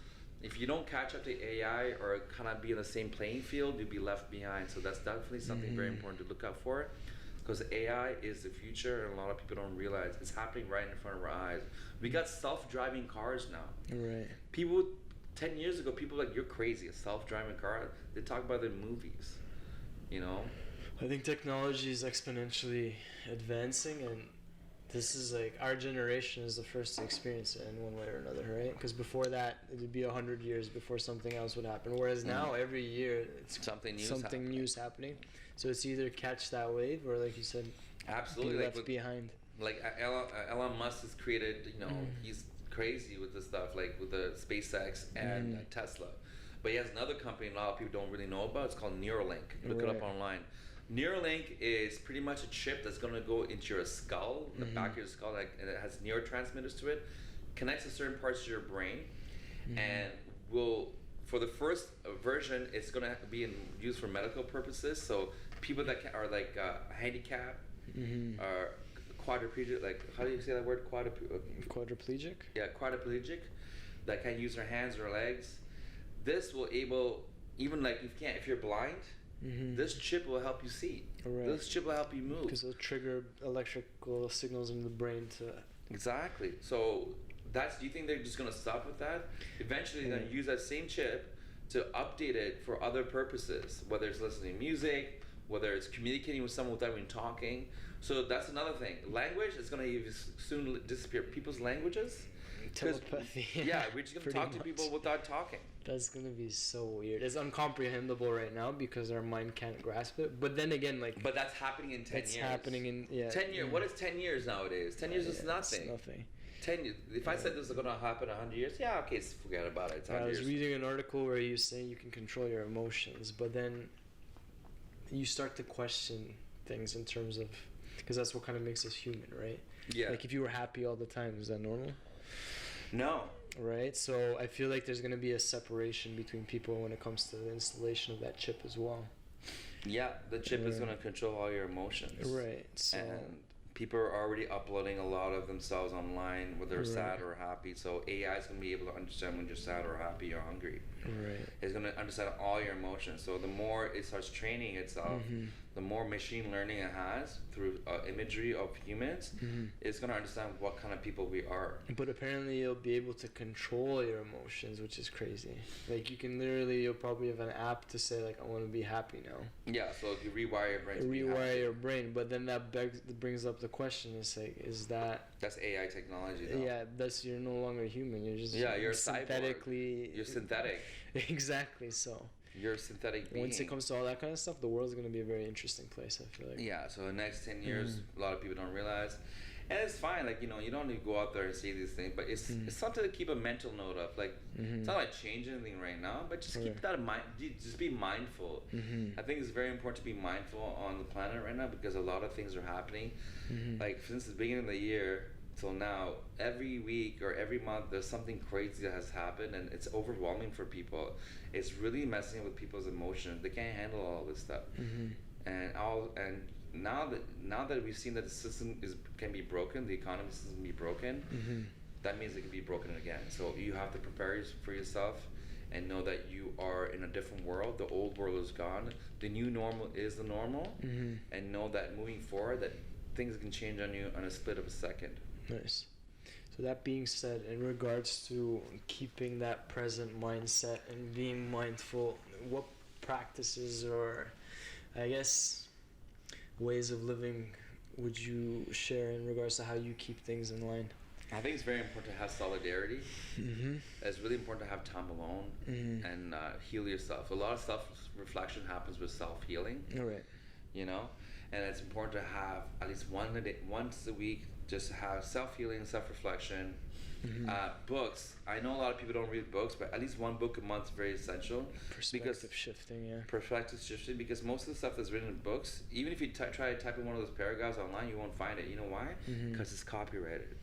B: if you don't catch up to AI or kind of be in the same playing field, you'll be left behind. So that's definitely something very important to look out for, because AI is the future, and a lot of people don't realize it's happening right in front of our eyes. We got self-driving cars now. People 10 years ago, people were like, you're crazy, a self-driving car. They talk about it in movies, you know?
A: I think technology is exponentially advancing, and this is like our generation is the first to experience it in one way or another, right? Because before that, it would be 100 years before something else would happen. Whereas now, every year, it's something new is happening. So it's either catch that wave or, like you said,
B: absolutely
A: be left behind.
B: Like Elon Musk has created, you know, he's crazy with this stuff, like with the SpaceX and Tesla. But he has another company a lot of people don't really know about. It's called Neuralink. Look it up online. Neuralink is pretty much a chip that's going to go into your skull, the back of your skull, like, and it has neurotransmitters to it, connects to certain parts of your brain, and will for the first version, it's gonna be used for medical purposes. So people that are like handicapped, or quadriplegic, like how do you say that word?
A: Quadriplegic.
B: Yeah, quadriplegic, that can't use their hands or legs. This will even like if you're blind, this chip will help you see.
A: Right.
B: This chip will help you move.
A: Because it'll trigger electrical signals in the brain to.
B: Exactly. So do you think they're just gonna stop with that? Eventually, they're gonna use that same chip to update it for other purposes, whether it's listening to music, whether it's communicating with someone without even talking. So that's another thing. Language is gonna soon disappear. People's languages.
A: Telepathy.
B: Yeah, we're just gonna talk to people without talking.
A: That's gonna be so weird. It's incomprehensible right now because our mind can't grasp it. But then again, like.
B: But that's happening in 10 years.
A: It's happening in
B: 10 years. What is 10 years nowadays? 10 years is nothing.
A: It's nothing.
B: 10 years. If I said this is gonna happen 100 years, yeah, okay, forget about it. It's 100
A: I was
B: years.
A: reading an article where he was saying you can control your emotions, but then you start to question things in terms of, because that's what kind of makes us human, right?
B: Yeah.
A: Like if you were happy all the time, is that normal?
B: No.
A: Right? So I feel like there's going to be a separation between people when it comes to the installation of that chip as well.
B: Yeah, the chip is going to control all your emotions.
A: Right. So
B: and people are already uploading a lot of themselves online, whether they're sad or happy. So AI is going to be able to understand when you're sad or happy or hungry.
A: Right.
B: It's going to understand all your emotions. So the more it starts training itself, the more machine learning it has through imagery of humans, it's going to understand what kind of people we are.
A: But apparently you'll be able to control your emotions, which is crazy. Like you can you'll probably have an app to say like, I want to be happy now.
B: Yeah, so if you rewire your brain.
A: Rewire your brain, but then that brings up the question, is like, is that...
B: That's AI technology though.
A: Yeah, you're no longer human, you're just...
B: Yeah, you're
A: synthetically...
B: You're synthetic.
A: Exactly, so...
B: You're a synthetic being.
A: Once it comes to all that kind of stuff, the world's going to be a very interesting place, I feel like.
B: Yeah, so the next 10 years, a lot of people don't realize. And it's fine, like, you don't need to go out there and say these things, but it's something to keep a mental note of. Like, it's not like change anything right now, but just keep that in mind. Just be mindful. I think it's very important to be mindful on the planet right now because a lot of things are happening. Like, since the beginning of the year till now, every week or every month, there's something crazy that has happened, and it's overwhelming for people. It's really messing with people's emotions. They can't handle all this stuff. And now that we've seen that the system can be broken, the economy system can be broken, that means it can be broken again. So you have to prepare for yourself and know that you are in a different world. The old world is gone. The new normal is the normal. And know that moving forward, that things can change on you on a split of a second.
A: Nice. So that being said, in regards to keeping that present mindset and being mindful, what practices or, I guess, ways of living would you share in regards to how you keep things in line?
B: I think it's very important to have solidarity. It's really important to have time alone and heal yourself. A lot of self-reflection happens with self-healing.
A: All right.
B: And it's important to have at least once a week, just have self-healing, self-reflection. Books. I know a lot of people don't read books, but at least one book a month is very essential.
A: Perspective shifting, yeah.
B: Perspective shifting, because most of the stuff that's written in books, even if you try to type in one of those paragraphs online, you won't find it. You know why? Because it's copyrighted.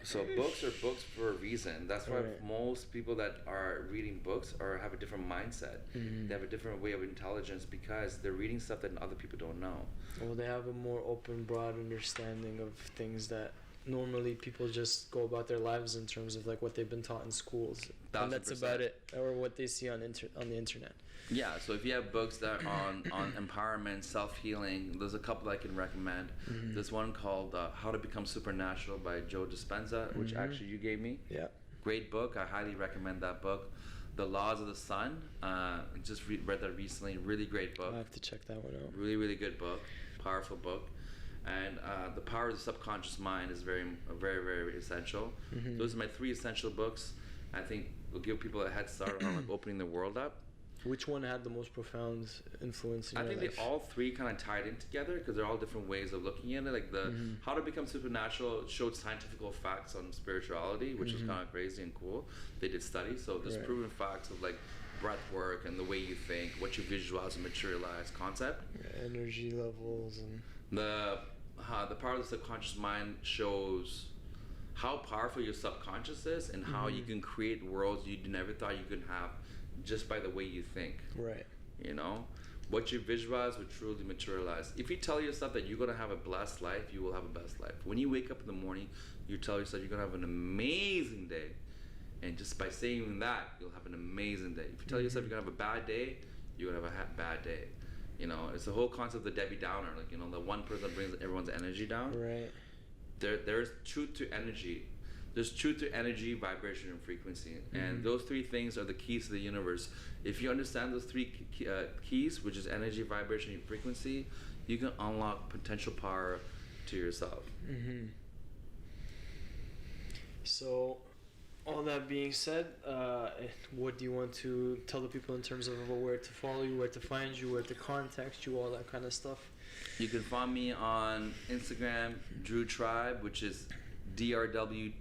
B: So books are books for a reason. That's why most people that are reading books have a different mindset. They have a different way of intelligence because they're reading stuff that other people don't know.
A: Well, they have a more open, broad understanding of things that normally people just go about their lives in terms of like what they've been taught in schools.
B: 1,000%.
A: And that's about it, or what they see on the internet.
B: Yeah, so if you have books that are on empowerment, self-healing, there's a couple I can recommend. There's one called How to Become Supernatural by Joe Dispenza, which actually you gave me.
A: Yeah.
B: Great book. I highly recommend that book. The Laws of the Sun. Just read that recently. Really great book.
A: I'll have to check that one out.
B: Really, really good book. Powerful book. And The Power of the Subconscious Mind is very, very, very essential. Those are my 3 essential books. I think will give people a head start on like opening the world up.
A: Which one had the most profound influence in your life?
B: I think they all 3 kind of tied in together because they're all different ways of looking at it. Like the How to Become Supernatural showed scientific facts on spirituality, which was kind of crazy and cool. They did studies, so there's proven facts of like breath work and the way you think, what you visualize and materialize concept.
A: Energy levels and
B: the Power of the Subconscious Mind shows how powerful your subconscious is, and how you can create worlds you never thought you could have just by the way you think.
A: Right.
B: You know, what you visualize will truly materialize. If you tell yourself that you're gonna have a blessed life, you will have a blessed life. When you wake up in the morning, you tell yourself you're gonna have an amazing day, and just by saying that, you'll have an amazing day. If you tell yourself you're gonna have a bad day, you're gonna have a bad day. You know, it's the whole concept of the Debbie Downer, like, you know, the one person that brings everyone's energy down.
A: Right.
B: There's truth to energy. There's truth to energy, vibration, and frequency. And those three things are the keys to the universe. If you understand those three keys, which is energy, vibration, and frequency, you can unlock potential power to yourself.
A: So, all that being said, what do you want to tell the people in terms of where to follow you, where to find you, where to contact you, all that kind of stuff?
B: You can find me on Instagram, Drew Tribe, which is DRWTRIBE.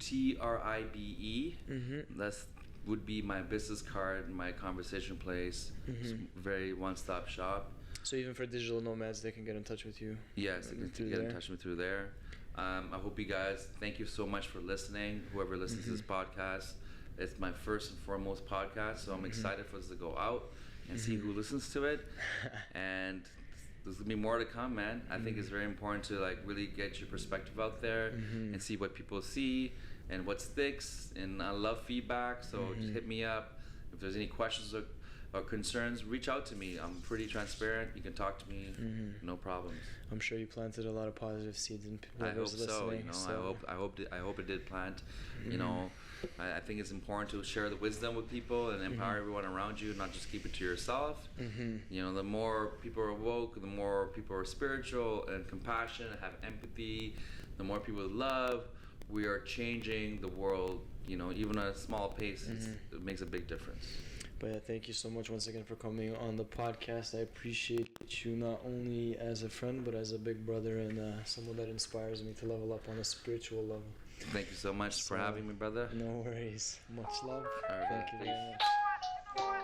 B: That's would be my business card, my conversation place. It's very one-stop shop.
A: So even for digital nomads, they can get in touch with you.
B: Yes, they can get in touch with me through there. I hope you guys, thank you so much for listening. Whoever listens to this podcast, it's my first and foremost podcast, so I'm excited for this to go out and see who listens to it. And there's gonna be more to come, man. I think it's very important to like really get your perspective out there and see what people see and what sticks. And I love feedback, so just hit me up if there's any questions or concerns. Reach out to me. I'm pretty transparent. You can talk to me, no problems.
A: I'm sure you planted a lot of positive seeds in people.
B: I hope so. You know, so. I hope it did plant. You know, I think it's important to share the wisdom with people and empower everyone around you, not just keep it to yourself. You know, the more people are woke, the more people are spiritual and compassionate, have empathy, the more people love. We are changing the world. You know, even at a small pace, it makes a big difference.
A: But yeah, thank you so much once again for coming on the podcast. I appreciate you not only as a friend, but as a big brother and someone that inspires me to level up on a spiritual level.
B: Thank you so much for having me, brother.
A: No worries. Much love.
B: All right,
A: thank you very much.